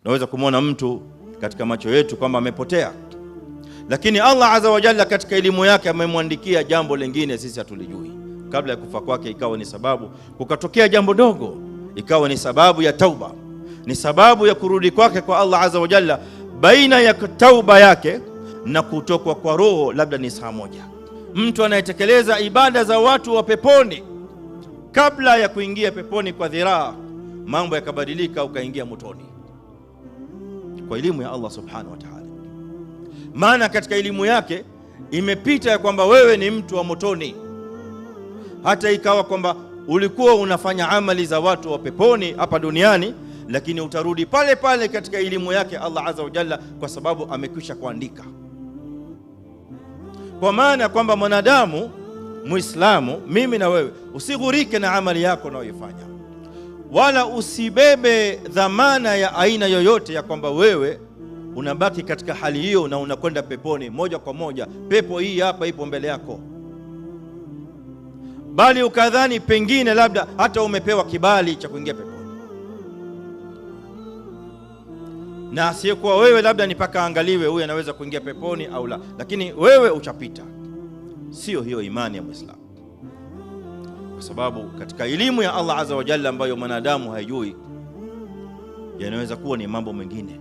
Naweza kumwona mtu katika macho yetu kwamba amepotea, lakini Allah azza wa jalla katika elimu yake amemwandikia jambo lingine sisi hatulijui. Kabla ya kufa kwake ikawa ni sababu, kukatokea jambo dogo ikawa ni sababu ya tauba, ni sababu ya kurudi kwake kwa Allah azza wa jalla. Baina ya tauba yake na kutokwa kwa roho labda ni saa moja. Mtu anayetekeleza ibada za watu wa peponi, kabla ya kuingia peponi kwa dhiraa, mambo yakabadilika, ukaingia motoni kwa elimu ya Allah subhanahu wa ta'ala. Maana katika elimu yake imepita ya kwamba wewe ni mtu wa motoni, hata ikawa kwamba ulikuwa unafanya amali za watu wa peponi hapa duniani, lakini utarudi pale pale katika elimu yake Allah azza wa jalla, kwa sababu amekwisha kuandika. Kwa maana kwamba mwanadamu Muislamu, mimi na wewe, usighurike na amali yako unayoifanya, wala usibebe dhamana ya aina yoyote ya kwamba wewe unabaki katika hali hiyo na unakwenda peponi moja kwa moja. Pepo hii hapa ipo mbele yako, bali ukadhani pengine labda hata umepewa kibali cha kuingia peponi, na asiyekuwa wewe labda ni paka angaliwe huyu anaweza kuingia peponi au la, lakini wewe uchapita. Sio hiyo imani ya Muislamu, kwa sababu katika elimu ya Allah azza wa jalla ambayo mwanadamu haijui, yanaweza kuwa ni mambo mengine.